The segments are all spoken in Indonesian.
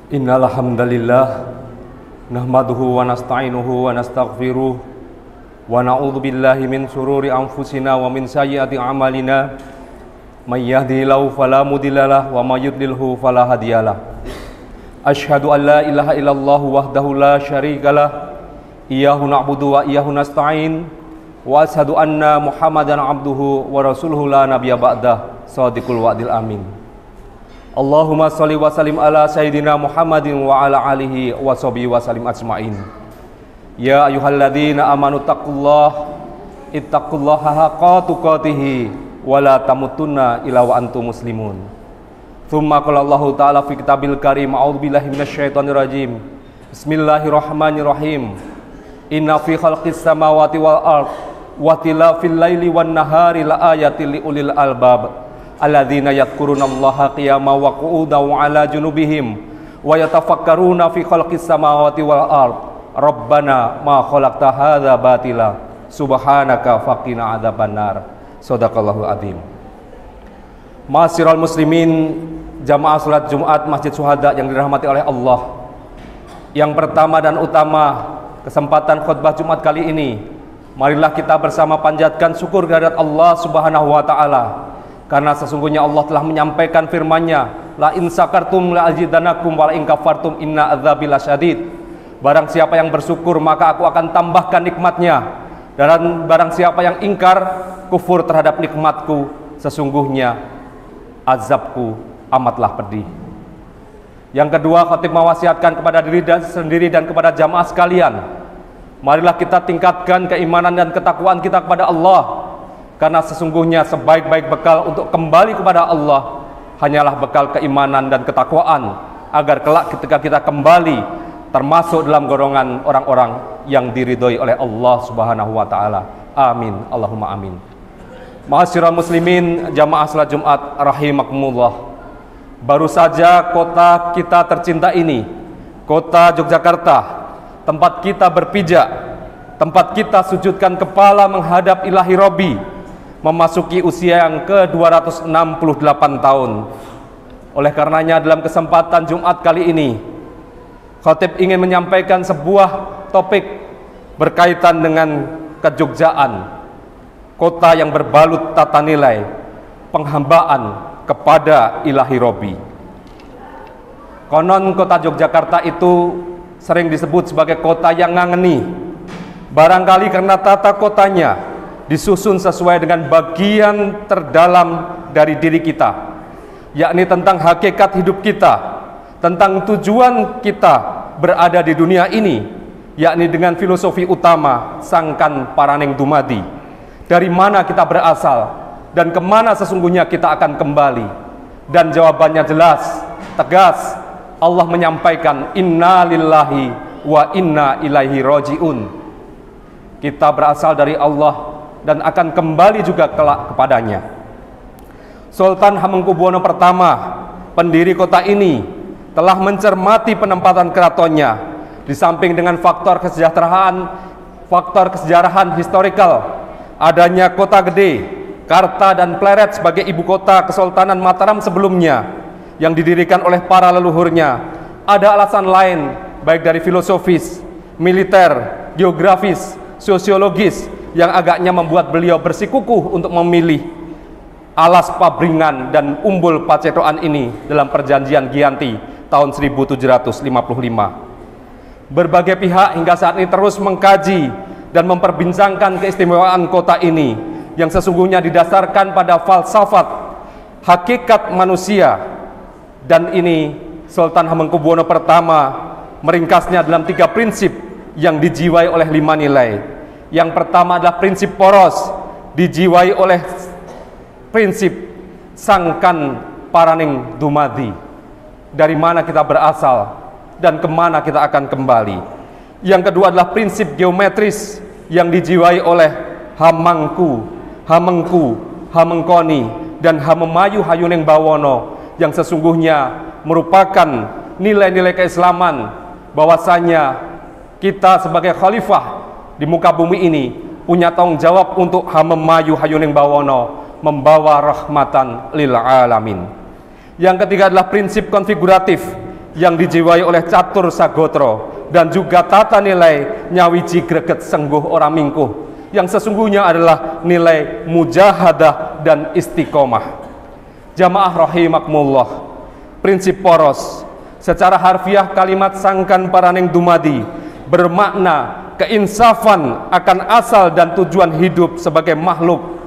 Innal hamdalillah nahmaduhu wa nasta'inuhu wa nastaghfiruh wa na'udzu billahi min shururi anfusina wa min sayyiati a'malina may yahdihillahu fala mudhillalah wa may yudlilhu fala hadiyalah. Asyhadu an la ilaha illallah wahdahu la syarikalah iyyahu na'budu wa iyyahu nasta'in wa asyhadu anna Muhammadan abduhu wa rasuluhu la nabiyya ba'dah shadiqul wa'dil amin. Allahumma sholli wa sallim ala sayyidina Muhammadin wa ala alihi wa sahbihi wa sallim ajma'in. Ya ayyuhalladzina amanu ittaqullaha haqqa tuqatih wa la tamutunna illa wa antum muslimun. Tsumma qala Allahu ta'ala fi kitabil karim a'udzubillahi minasyaitonir rajim. Bismillahirrahmanirrahim. Inna fi khalqis samawati wal ardh wa tilafil laili wan nahari laayatil liulil albab alladzina yadhkurunallaha qiyaman wa qu'udan wa 'ala junubihim wa yatafakkaruna fi khalqis samawati wal ardh rabbana ma khalaqta hadza batila subhanaka faqina adzabannar. Shadaqallahul azim. Ma'asyiral muslimin, jamaah salat Jumat Masjid Syuhada yang dirahmati oleh Allah. Yang pertama dan utama, kesempatan khutbah Jumat kali ini, marilah kita bersama panjatkan syukur kehadirat Allah Subhanahu wa taala. Karena sesungguhnya Allah telah menyampaikan firman-Nya, la in sakartum la azidanakum wa la in kafartum inna adzabi lasyadid. Barang siapa yang bersyukur maka aku akan tambahkan nikmat-Nya, dan barang siapa yang ingkar kufur terhadap nikmatku, sesungguhnya azabku amatlah pedih. Yang kedua, khatib mewasiatkan kepada diri sendiri dan kepada jamaah sekalian, marilah kita tingkatkan keimanan dan ketakwaan kita kepada Allah. Karena sesungguhnya sebaik-baik bekal untuk kembali kepada Allah hanyalah bekal keimanan dan ketakwaan, agar kelak ketika kita kembali termasuk dalam golongan orang-orang yang diridhoi oleh Allah Subhanahu wa taala. Amin, Allahumma amin. Ma'asyiral muslimin, jamaah salat Jumat rahimakumullah. Baru saja kota kita tercinta ini, kota Yogyakarta, tempat kita berpijak, tempat kita sujudkan kepala menghadap Ilahi Robbi, memasuki usia yang ke-268 tahun. Oleh karenanya dalam kesempatan Jumat kali ini, khatib ingin menyampaikan sebuah topik berkaitan dengan kejogjaan, kota yang berbalut tata nilai, penghambaan kepada Ilahi Robbi. Konon kota Yogyakarta itu sering disebut sebagai kota yang ngangeni, barangkali karena tata kotanya disusun sesuai dengan bagian terdalam dari diri kita, yakni tentang hakikat hidup kita, tentang tujuan kita berada di dunia ini, yakni dengan filosofi utama sangkan paraning dumadi, dari mana kita berasal dan kemana sesungguhnya kita akan kembali. Dan jawabannya jelas, tegas. Allah menyampaikan inna lillahi wa inna ilaihi raji'un. Kita berasal dari Allah dan akan kembali juga kelak kepadanya. Sultan Hamengkubuwono I, pendiri kota ini, telah mencermati penempatan keratonnya. Di samping dengan faktor kesejarahan historikal, adanya kota gede, Karta dan Pleret sebagai ibu kota Kesultanan Mataram sebelumnya yang didirikan oleh para leluhurnya, ada alasan lain baik dari filosofis, militer, geografis, sosiologis yang agaknya membuat beliau bersikukuh untuk memilih alas Pabringan dan Umbul Pacetokan ini dalam perjanjian Giyanti tahun 1755. Berbagai pihak hingga saat ini terus mengkaji dan memperbincangkan keistimewaan kota ini yang sesungguhnya didasarkan pada falsafat hakikat manusia. Dan ini Sultan Hamengkubuwono I meringkasnya dalam 3 prinsip yang dijiwai oleh 5 nilai. Yang pertama adalah prinsip poros, dijiwai oleh prinsip sangkan paraning dumadi, dari mana kita berasal dan kemana kita akan kembali. Yang kedua adalah prinsip geometris yang dijiwai oleh hamangku, hamengku, hamengkoni, dan hamemayu hayuning bawono, yang sesungguhnya merupakan nilai-nilai keislaman, bahwasanya kita sebagai khalifah di muka bumi ini punya tanggung jawab untuk hamemayu hayuning bawono, membawa rahmatan lil alamin. Yang ketiga adalah prinsip konfiguratif yang dijiwai oleh catur sagotro dan juga tata nilai nyawiji greget sengguh ora mingkuh, yang sesungguhnya adalah nilai mujahadah dan istiqomah. Jamaah rahimakumullah, prinsip poros secara harfiah kalimat sangkan paraneng dumadi bermakna keinsafan akan asal dan tujuan hidup sebagai makhluk.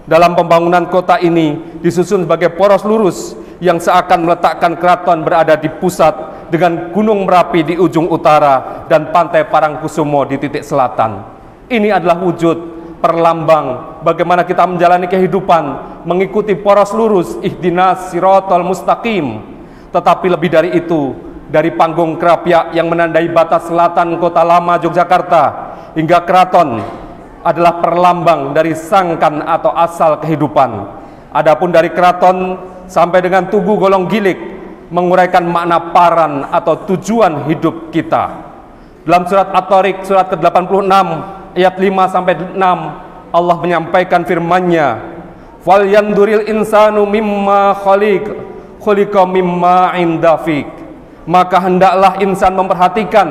Dalam pembangunan kota ini disusun sebagai poros lurus yang seakan meletakkan keraton berada di pusat dengan Gunung Merapi di ujung utara dan Pantai Parangkusumo di titik selatan. Ini adalah wujud perlambang bagaimana kita menjalani kehidupan mengikuti poros lurus ihdinas sirotol mustaqim. Tetapi lebih dari itu, dari panggung Krapyak yang menandai batas selatan kota lama Yogyakarta hingga keraton adalah perlambang dari sangkan atau asal kehidupan. Adapun dari keraton sampai dengan Tugu Golong Gilik menguraikan makna paran atau tujuan hidup kita. Dalam surat At-Tariq surat ke-86 ayat 5 sampai 6 Allah menyampaikan firman-Nya, "Fal yanduril insanu mimma khuliqa mimma indafik." Maka hendaklah insan memperhatikan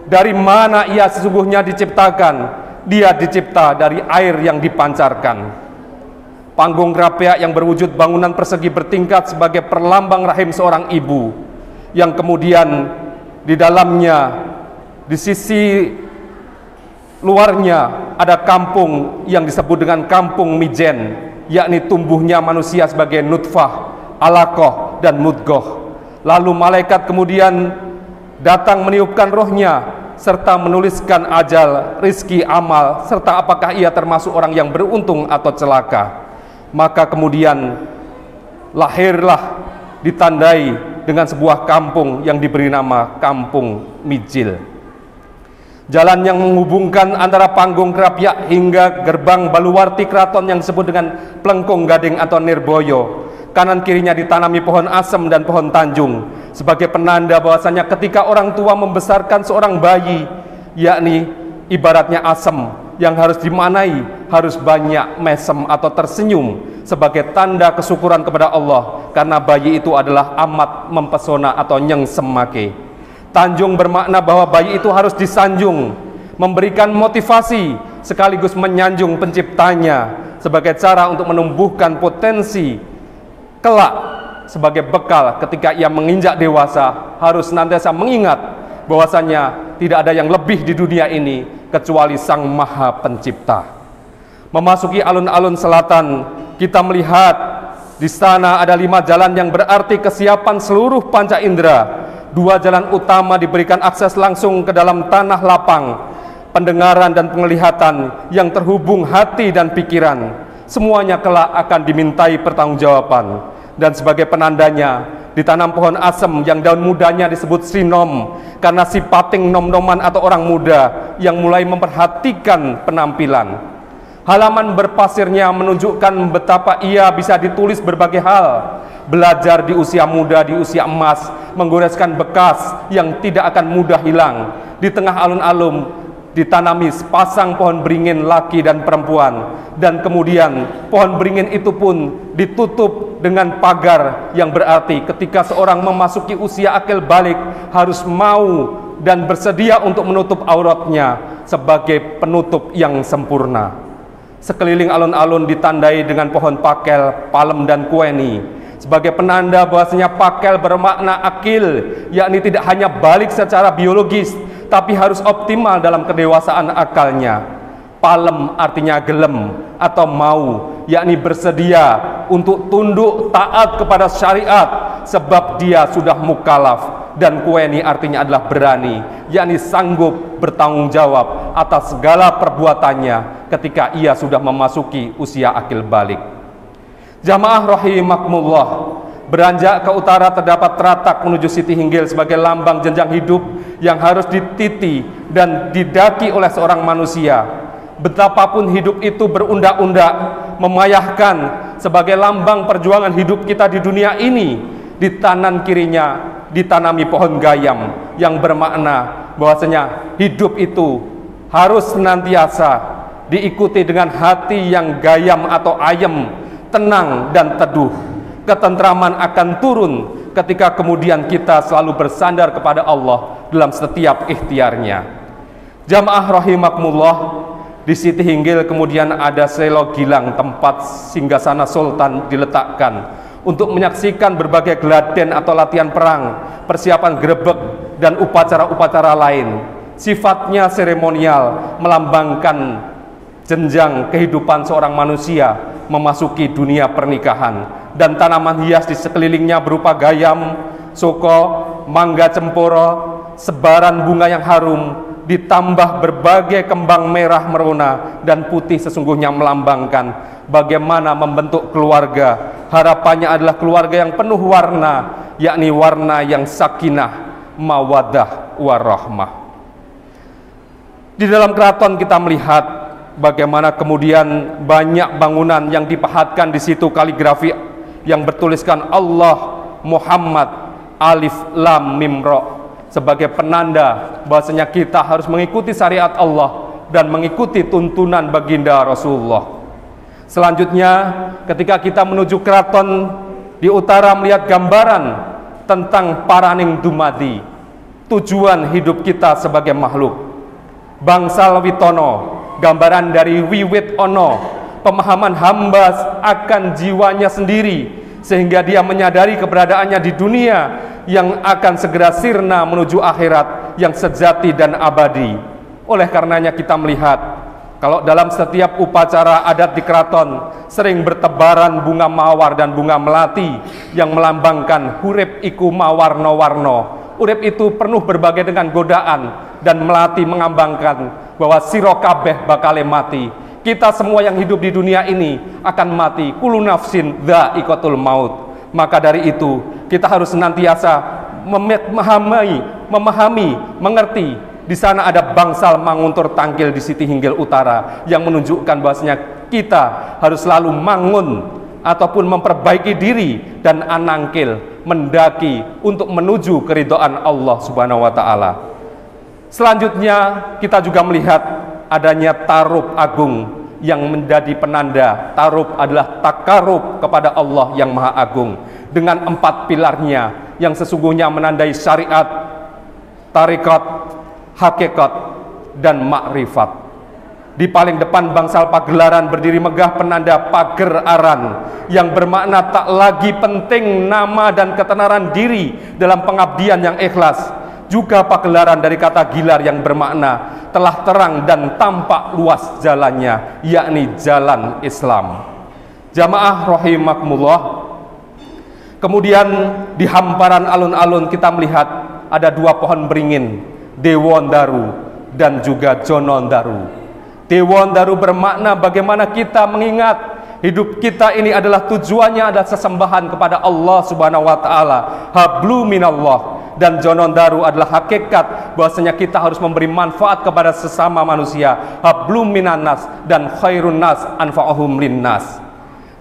dari mana ia sesungguhnya diciptakan. Dia dicipta dari air yang dipancarkan. Panggung Krapyak yang berwujud bangunan persegi bertingkat sebagai perlambang rahim seorang ibu, yang kemudian di dalamnya, di sisi luarnya ada kampung yang disebut dengan kampung mijen, yakni tumbuhnya manusia sebagai nutfah, alaqah dan mudghah. Lalu malaikat kemudian datang meniupkan rohnya serta menuliskan ajal, rizki, amal, serta apakah ia termasuk orang yang beruntung atau celaka. Maka kemudian lahirlah ditandai dengan sebuah kampung yang diberi nama Kampung Mijil. Jalan yang menghubungkan antara panggung Krapyak hingga gerbang Baluwarti Keraton yang disebut dengan Plengkung Gading atau Nirboyo. Kanan kirinya ditanami pohon asem dan pohon tanjung sebagai penanda bahwasanya ketika orang tua membesarkan seorang bayi, yakni ibaratnya asem yang harus dimaknai harus banyak mesem atau tersenyum sebagai tanda kesyukuran kepada Allah karena bayi itu adalah amat mempesona atau nyengsemake. Tanjung bermakna bahwa bayi itu harus disanjung, memberikan motivasi sekaligus menyanjung penciptanya sebagai cara untuk menumbuhkan potensi kelak sebagai bekal ketika ia menginjak dewasa. Harus senantiasa mengingat bahwasanya tidak ada yang lebih di dunia ini kecuali Sang Maha Pencipta. Memasuki alun-alun selatan, kita melihat di sana ada 5 jalan yang berarti kesiapan seluruh panca indera. 2 jalan utama diberikan akses langsung ke dalam tanah lapang, pendengaran dan penglihatan yang terhubung hati dan pikiran. Semuanya kelak akan dimintai pertanggungjawaban. Dan sebagai penandanya ditanam pohon asem yang daun mudanya disebut sinom karena si pating nom-noman atau orang muda yang mulai memperhatikan penampilan. Halaman berpasirnya menunjukkan betapa ia bisa ditulis berbagai hal. Belajar di usia muda, di usia emas, menggoreskan bekas yang tidak akan mudah hilang. Di tengah alun-alun ditanami sepasang pohon beringin laki dan perempuan, dan kemudian pohon beringin itu pun ditutup dengan pagar yang berarti ketika seorang memasuki usia akil balik harus mau dan bersedia untuk menutup auratnya sebagai penutup yang sempurna. Sekeliling alun-alun ditandai dengan pohon pakel, palem dan kueni sebagai penanda bahwasanya pakel bermakna akil, yakni tidak hanya balik secara biologis tapi harus optimal dalam kedewasaan akalnya. Palem artinya gelem atau mau, yakni bersedia untuk tunduk taat kepada syariat sebab dia sudah mukallaf. Dan kueni artinya adalah berani, yakni sanggup bertanggung jawab atas segala perbuatannya ketika ia sudah memasuki usia akil balik. Jamaah rahimakumullah, beranjak ke utara terdapat teratak menuju Siti Hinggil sebagai lambang jenjang hidup yang harus dititi dan didaki oleh seorang manusia. Betapapun hidup itu berundak-undak, memayahkan sebagai lambang perjuangan hidup kita di dunia ini, di kanan kirinya ditanami pohon gayam yang bermakna bahwasanya hidup itu harus senantiasa diikuti dengan hati yang gayam atau ayem, tenang dan teduh. Ketentraman akan turun ketika kemudian kita selalu bersandar kepada Allah dalam setiap ikhtiarnya. Jamaah rahimakumullah, di Siti Hinggil kemudian ada Selo Gilang, tempat singgasana sultan diletakkan untuk menyaksikan berbagai geladen atau latihan perang, persiapan grebek dan upacara-upacara lain. Sifatnya seremonial, melambangkan jenjang kehidupan seorang manusia memasuki dunia pernikahan, dan tanaman hias di sekelilingnya berupa gayam, soko, mangga cemporo, sebaran bunga yang harum, ditambah berbagai kembang merah merona dan putih sesungguhnya melambangkan bagaimana membentuk keluarga. Harapannya adalah keluarga yang penuh warna, yakni warna yang sakinah, mawaddah, warahmah. Di dalam keraton kita melihat bagaimana kemudian banyak bangunan yang dipahatkan di situ kaligrafi yang bertuliskan Allah, Muhammad, Alif, Lam, Mim, Ra, sebagai penanda bahwasanya kita harus mengikuti syariat Allah dan mengikuti tuntunan baginda Rasulullah. Selanjutnya, ketika kita menuju keraton di utara melihat gambaran tentang paraning dumadi, tujuan hidup kita sebagai makhluk. Bangsal Witono, gambaran dari wiwit ono, pemahaman hamba akan jiwanya sendiri, sehingga dia menyadari keberadaannya di dunia yang akan segera sirna menuju akhirat yang sejati dan abadi. Oleh karenanya kita melihat kalau dalam setiap upacara adat di keraton sering bertebaran bunga mawar dan bunga melati yang melambangkan hurip iku mawarno-warno. Urip itu penuh berbagai dengan godaan, dan melati mengambangkan bahwa sira kabeh bakale mati. Kita semua yang hidup di dunia ini akan mati. Kullu nafsin dha'iqatul maut. Maka dari itu kita harus senantiasa memahami, mengerti. Di sana ada bangsal manguntur tangkil di Siti Hinggil Utara yang menunjukkan bahwasanya kita harus selalu mangun ataupun memperbaiki diri dan anangkil mendaki untuk menuju keridhaan Allah Subhanahu wa taala. Selanjutnya kita juga melihat adanya Tarub Agung yang menjadi penanda. Tarub adalah takarub kepada Allah yang Maha Agung dengan 4 pilarnya yang sesungguhnya menandai syariat, tarikat, hakikat, dan makrifat. Di paling depan bangsal pagelaran berdiri megah penanda pager aran yang bermakna tak lagi penting nama dan ketenaran diri dalam pengabdian yang ikhlas. Juga pagelaran dari kata gilar yang bermakna telah terang dan tampak luas jalannya, yakni jalan Islam. Jamaah rahimakumullah. Kemudian di hamparan alun-alun kita melihat ada 2 pohon beringin, Dewondaru dan juga Jonondaru. Dewondaru bermakna bagaimana kita mengingat hidup kita ini adalah tujuannya adalah sesembahan kepada Allah Subhanahu wa taala, hablu minallah. Dan Jonondaru adalah hakikat bahwasanya kita harus memberi manfaat kepada sesama manusia, hablum minannas, dan khairun nas anfa'uhum linnas.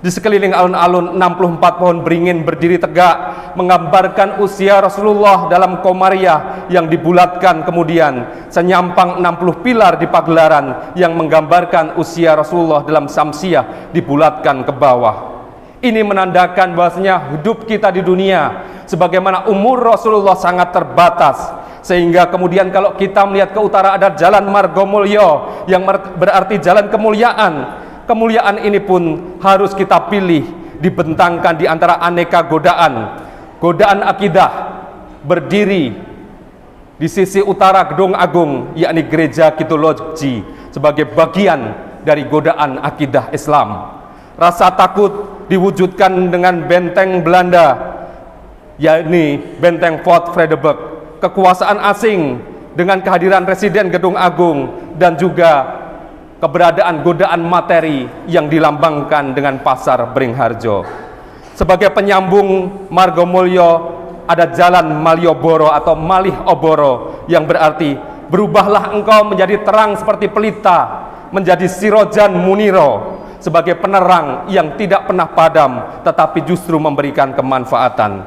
Di sekeliling alun-alun 64 pohon beringin berdiri tegak menggambarkan usia Rasulullah dalam komariah yang dibulatkan, kemudian senyampang 60 pilar di pagelaran yang menggambarkan usia Rasulullah dalam samsiah dibulatkan ke bawah. Ini menandakan bahwasanya hidup kita di dunia sebagaimana umur Rasulullah sangat terbatas, sehingga kemudian kalau kita melihat ke utara ada jalan Margomulyo yang berarti jalan kemuliaan. Kemuliaan ini pun harus kita pilih, dibentangkan di antara aneka godaan. Godaan akidah berdiri di sisi utara Gedung Agung, yakni Gereja Kitologi, sebagai bagian dari godaan akidah Islam. Rasa takut diwujudkan dengan benteng Belanda, yakni benteng Fort Frederick. Kekuasaan asing dengan kehadiran residen Gedung Agung, dan juga keberadaan godaan materi yang dilambangkan dengan pasar Beringharjo. Sebagai penyambung Margomulyo ada jalan Malioboro atau Malih Oboro yang berarti berubahlah engkau menjadi terang seperti pelita, menjadi sirojan muniro, sebagai penerang yang tidak pernah padam tetapi justru memberikan kemanfaatan.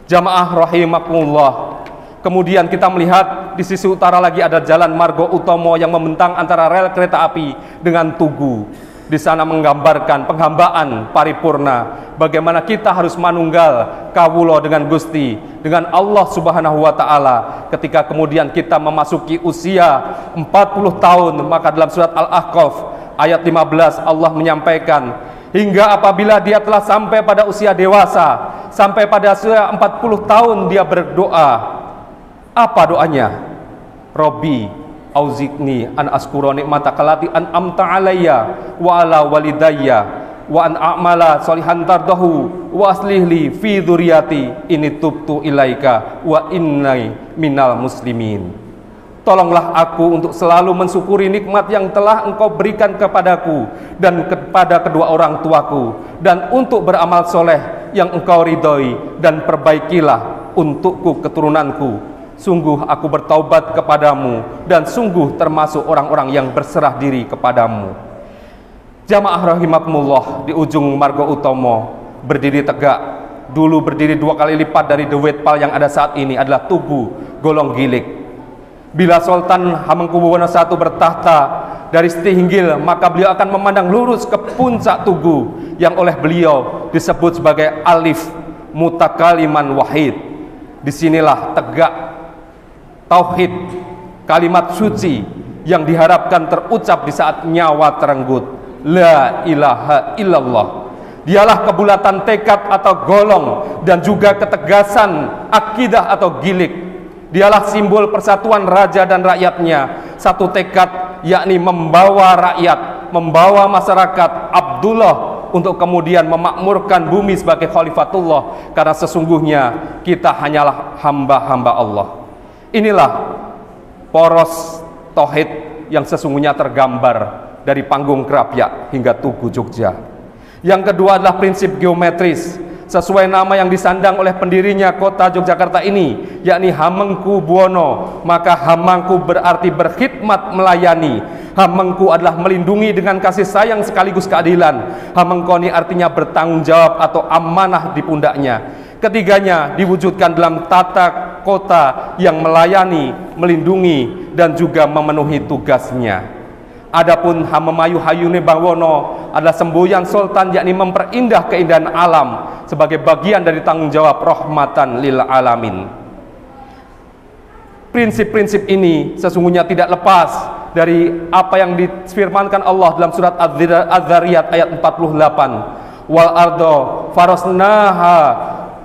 Jamaah rahimakumullah. Kemudian kita melihat di sisi utara lagi ada jalan Margo Utomo yang membentang antara rel kereta api dengan Tugu. Di sana menggambarkan penghambaan paripurna, bagaimana kita harus manunggal kawula dengan Gusti, dengan Allah Subhanahu wa taala. Ketika kemudian kita memasuki usia 40 tahun, maka dalam surat Al-Ahqaf ayat 15 Allah menyampaikan, hingga apabila dia telah sampai pada usia dewasa, sampai pada usia 40 tahun dia berdoa. Apa doanya? Robbi auzikni an askura nikmataka allati an'amta alayya wa ala walidayya wa an a'mala sholihan tardahu wa aslih li fi dzurriyyati inni tubtu ilaika wa inni minal muslimin. Tolonglah aku untuk selalu mensyukuri nikmat yang telah Engkau berikan kepadaku dan kepada kedua orang tuaku, dan untuk beramal soleh yang Engkau ridhoi, dan perbaikilah untukku keturunanku. Sungguh aku bertaubat kepadamu, dan sungguh termasuk orang-orang yang berserah diri kepadamu. Jamaah rahimakumullah, di ujung marga utama berdiri tegak, dulu berdiri 2 kali lipat dari The Wetpal yang ada saat ini, adalah Tugu Golong Gilik. Bila Sultan Hamengkubuwono I bertahta dari Stihinggil, maka beliau akan memandang lurus ke puncak Tugu yang oleh beliau disebut sebagai Alif Mutakaliman Wahid. Disinilah tegak tauhid, kalimat suci yang diharapkan terucap di saat nyawa terenggut. La ilaha illallah. Dialah kebulatan tekad atau golong, dan juga ketegasan akidah atau gilik. Dialah simbol persatuan raja dan rakyatnya. Satu tekad, yakni membawa rakyat, membawa masyarakat Abdullah untuk kemudian memakmurkan bumi sebagai khalifatullah, karena sesungguhnya kita hanyalah hamba-hamba Allah. Inilah poros tauhid yang sesungguhnya tergambar dari Panggung Krapyak hingga Tugu Jogja. Yang kedua adalah prinsip geometris, sesuai nama yang disandang oleh pendirinya kota Yogyakarta ini, yakni Hamengkubuwono. Maka Hamengku berarti berkhidmat, melayani. Hamengku adalah melindungi dengan kasih sayang sekaligus keadilan. Hamengkoni artinya bertanggung jawab atau amanah di pundaknya. Ketiganya diwujudkan dalam tata kota yang melayani, melindungi, dan juga memenuhi tugasnya. Adapun Hamemayu Hayune Bawono adalah semboyan sultan, yakni memperindah keindahan alam sebagai bagian dari tanggung jawab rahmatan lil alamin. Prinsip-prinsip ini sesungguhnya tidak lepas dari apa yang difirmankan Allah dalam surat Az-Zariyat ayat 48. Wal ardo farosnaha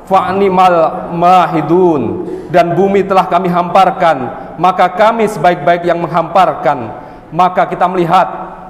fa'nimal mahidun, dan bumi telah kami hamparkan, maka kami sebaik-baik yang menghamparkan. Maka kita melihat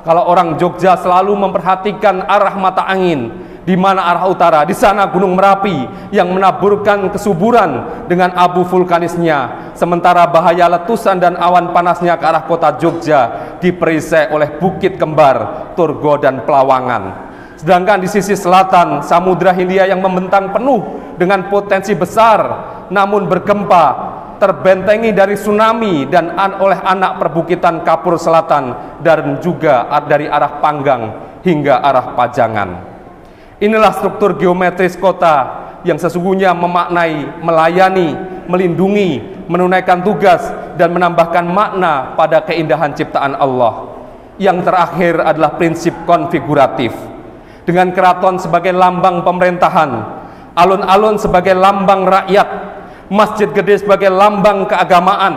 kalau orang Jogja selalu memperhatikan arah mata angin, di mana arah utara, di sana Gunung Merapi yang menaburkan kesuburan dengan abu vulkanisnya, sementara bahaya letusan dan awan panasnya ke arah kota Jogja diperisai oleh Bukit Kembar, Turgo, dan Pelawangan. Sedangkan di sisi selatan, Samudra Hindia yang membentang penuh dengan potensi besar namun bergempa, terbentengi dari tsunami dan oleh anak perbukitan Kapur Selatan, dan juga dari arah Panggang hingga arah Pajangan. Inilah struktur geometris kota yang sesungguhnya memaknai, melayani, melindungi, menunaikan tugas, dan menambahkan makna pada keindahan ciptaan Allah. Yang terakhir adalah prinsip konfiguratif, dengan keraton sebagai lambang pemerintahan, alun-alun sebagai lambang rakyat, masjid gede sebagai lambang keagamaan,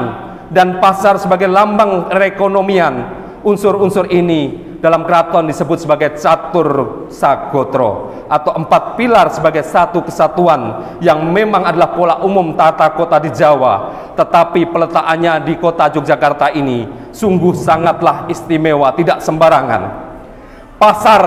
dan pasar sebagai lambang perekonomian. Unsur-unsur ini dalam keraton disebut sebagai catur sagotro, atau 4 pilar sebagai satu kesatuan yang memang adalah pola umum tata kota di Jawa. Tetapi peletakannya di kota Yogyakarta ini sungguh sangatlah istimewa, tidak sembarangan. Pasar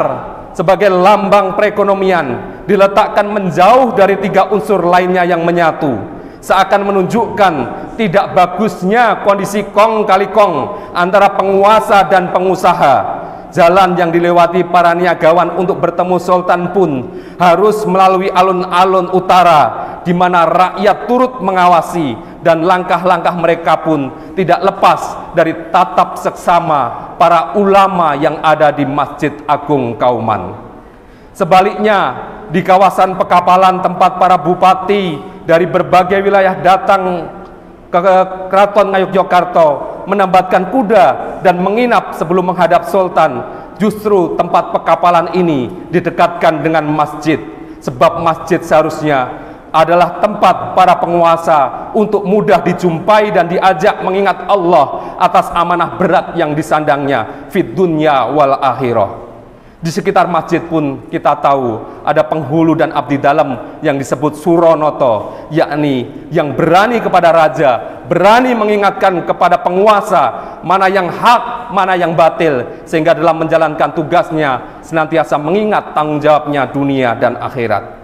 sebagai lambang perekonomian diletakkan menjauh dari 3 unsur lainnya yang menyatu, seakan menunjukkan tidak bagusnya kondisi kong kali kong antara penguasa dan pengusaha. Jalan yang dilewati para niagawan untuk bertemu sultan pun harus melalui alun-alun utara, di mana rakyat turut mengawasi, dan langkah-langkah mereka pun tidak lepas dari tatap seksama para ulama yang ada di Masjid Agung Kauman. Sebaliknya, di kawasan Pekapalan, tempat para bupati dari berbagai wilayah datang ke Keraton Ngayogyakarta menambatkan kuda dan menginap sebelum menghadap sultan, justru tempat pekapalan ini didekatkan dengan masjid, sebab masjid seharusnya adalah tempat para penguasa untuk mudah dijumpai dan diajak mengingat Allah atas amanah berat yang disandangnya fid dunya wal akhirah. Di sekitar masjid pun kita tahu ada penghulu dan abdi dalam yang disebut Suronoto, yakni yang berani kepada raja, berani mengingatkan kepada penguasa mana yang hak, mana yang batil, sehingga dalam menjalankan tugasnya senantiasa mengingat tanggung jawabnya dunia dan akhirat.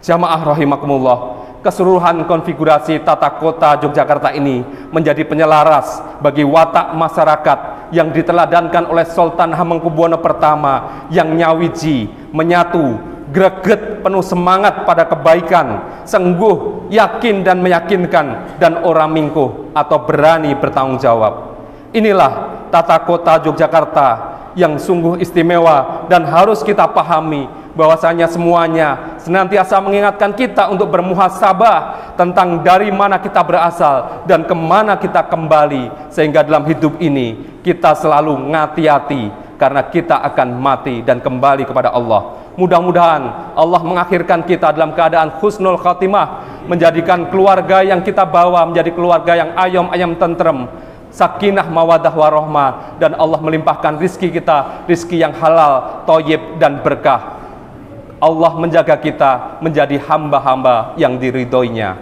Jamaah rahimakumullah, keseluruhan konfigurasi tata kota Yogyakarta ini menjadi penyelaras bagi watak masyarakat yang diteladankan oleh Sultan Hamengkubuwono pertama yang nyawiji, menyatu, greget, penuh semangat pada kebaikan, sungguh, yakin dan meyakinkan, dan ora mingkuh atau berani bertanggung jawab. Inilah tata kota Yogyakarta yang sungguh istimewa dan harus kita pahami bahwasanya semuanya senantiasa mengingatkan kita untuk bermuhasabah tentang dari mana kita berasal dan kemana kita kembali, sehingga dalam hidup ini kita selalu ngati-hati karena kita akan mati dan kembali kepada Allah. Mudah-mudahan Allah mengakhirkan kita dalam keadaan husnul khatimah, menjadikan keluarga yang kita bawa menjadi keluarga yang ayam-ayam tentrem, sakinah mawadah warohmah, dan Allah melimpahkan rizki kita, rizki yang halal, thayyib dan berkah. Allah menjaga kita menjadi hamba-hamba yang diridhoinya.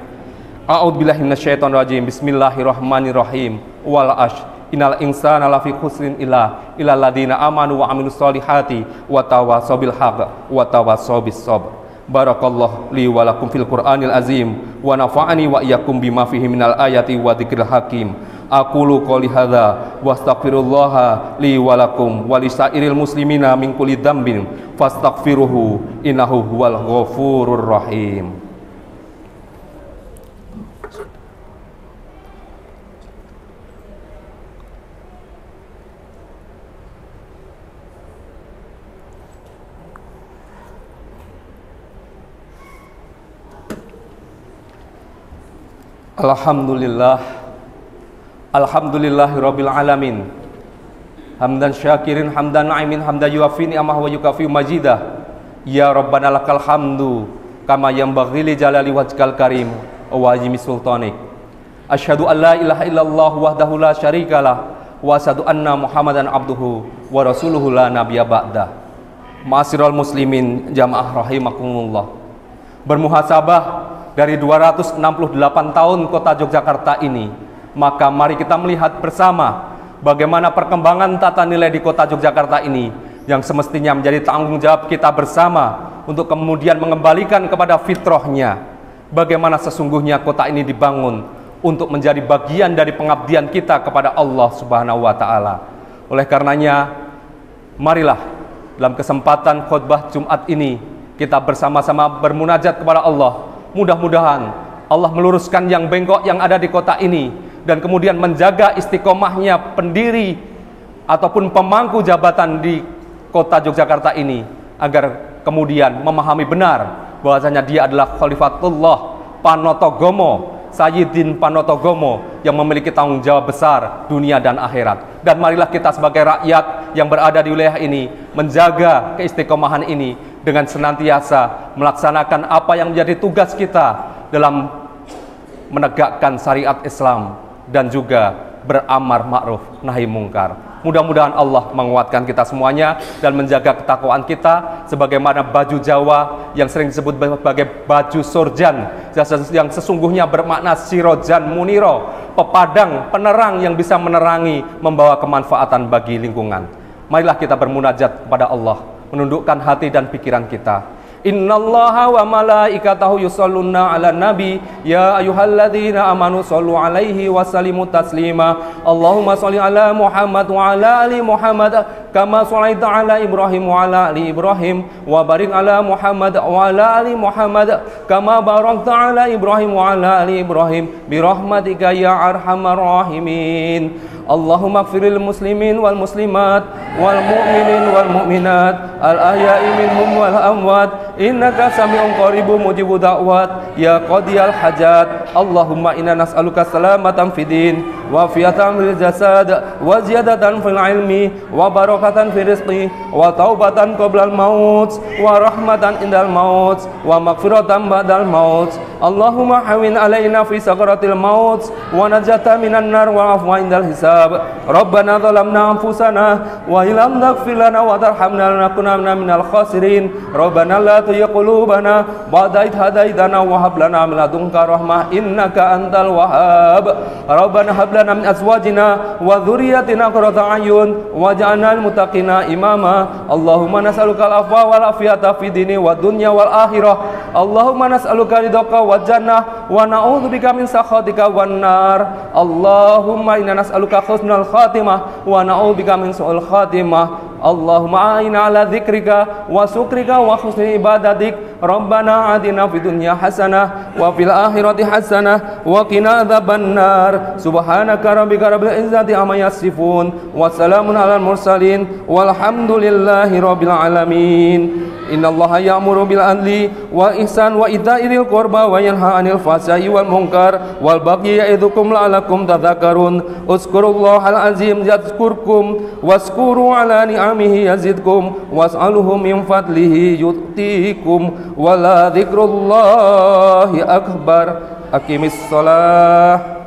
A'udzubillahi minasyaitonir rajim. Bismillahirrahmanirrahim. Wal ashr innal insana lafi khusrin illa ladina amanu wa amilus solihati wa tawassaw bil haqq wa tawassaw bis sabr. Barakallahu li wa lakum fil Qur'anil azim wa nafa'ani wa iyyakum bima fihi minal ayati wa dzikril hakim. Aqulu qouli hadza wa astaghfirullaha li wa lakum wa lisairil muslimina min kulli dzambin fastaghfiruhu innahu huwal ghafurur rahim. Alhamdulillahirabbil alamin. Hamdan syakirin, hamdan na'imin, hamdan yuafi ni'amah wa yukafi majidah. Ya Rabbana lakal hamdu kama yanbaghi li jalali wajhikal karim wa azimi sultanik. Asyhadu an la ilaha illallah wahdahu la syarikalah wa asyhadu anna Muhammadan abduhu wa rasuluhu la nabiyya ba'dah. Ma'asyiral muslimin jamaah rahimakumullah. Bermuhasabah dari 268 tahun kota Yogyakarta ini, maka mari kita melihat bersama bagaimana perkembangan tata nilai di kota Yogyakarta ini yang semestinya menjadi tanggung jawab kita bersama untuk kemudian mengembalikan kepada fitrahnya. Bagaimana sesungguhnya kota ini dibangun untuk menjadi bagian dari pengabdian kita kepada Allah Subhanahu wa Ta'ala. Oleh karenanya, marilah dalam kesempatan khutbah Jumat ini kita bersama-sama bermunajat kepada Allah. Mudah-mudahan Allah meluruskan yang bengkok yang ada di kota ini dan kemudian menjaga istiqomahnya pendiri ataupun pemangku jabatan di kota Yogyakarta ini, agar kemudian memahami benar bahwasanya dia adalah Khalifatullah Panotogomo, Sayyidin Panotogomo, yang memiliki tanggung jawab besar dunia dan akhirat. Dan marilah kita sebagai rakyat yang berada di wilayah ini menjaga keistiqomahan ini dengan senantiasa melaksanakan apa yang menjadi tugas kita dalam menegakkan syariat Islam dan juga beramar ma'ruf nahi mungkar. Mudah-mudahan Allah menguatkan kita semuanya dan menjaga ketakwaan kita, sebagaimana baju Jawa yang sering disebut sebagai baju sorjan, yang sesungguhnya bermakna sirojan muniro, pepadang, penerang yang bisa menerangi, membawa kemanfaatan bagi lingkungan. Marilah kita bermunajat kepada Allah, menundukkan hati dan pikiran kita. Innallaha wa malaikatahu yusholluna 'alan nabi ya ayyuhalladzina amanu shollu 'alaihi wa sallimu taslima. Allahumma sholli 'ala Muhammad wa 'ala ali Muhammad kama shallaita 'ala Ibrahim wa 'ala ali Ibrahim wa barik 'ala Muhammad wa 'ala ali Muhammad kama barakta 'ala Ibrahim wa 'ala ali Ibrahim bi rahmatika ya arhamar rahimin. Allahumma ighfiril muslimin wal muslimat wal mu'minin wal mu'minat al ahya'i minhum wal amwat innaka sami'un qaribun mujibud da'wat ya qadiyal hajat. Allahumma inna nas'aluka salamatan fid din wa afiatan fil jasad wa ziyadatan fil ilmi wa barakatan fil rizqi wa taubatan qoblal maut wa rahmatan indal maut wa maghfiratan ba'dal maut. Allahumma hawin alaina fi sakaratil maut wa najatan minan nar wa afwa indal hisab. Rabbana zalamna anfusana wa illam taghfir lana wa tarhamna lanakunanna minal khasirin. Rabbana la tuzigh qulubana ba'da idh hadaitana wa hab lana min ladunka rahmah innaka antal wahhab. Rabbana hab lana min azwajina wa dhurriyyatina qurrata a'yun waj'alna lil muttaqina imama. Allahumma nas'aluka al-afwa wal afiyata fid dini wad dunya wal akhirah. Allahumma nas'aluka ridhaka wal jannah wa na'udzubika min sakhatika wan nar. Allahumma inna nas'aluka husnal khatimah wa na'udzubika min su'il khatimah. Allahumma a'inna ala dzikrika wa syukrika wa husni ibadatik. Rabbana atina fid dunya hasanah wa fil akhirati hasanah wa qina adzabannar. Subhanaka rabbika rabbil izzati amma yasifun wa salamun alal mursalin walhamdulillahi rabbil alamin. Innallaha ya'muru bil adli wa ihsan wa ita'i dzil qurba wa yanha 'anil fahsya'i wal munkar wal baghi ya'idzukum la'allakum tadhakkarun. Uzkurullahal azim yadhkurkum waskuru 'ala ni'amihi yazidkum was'aluhu min fadlihi yu'tikum wa la dzikrullahi akbar. Aqimis shalah.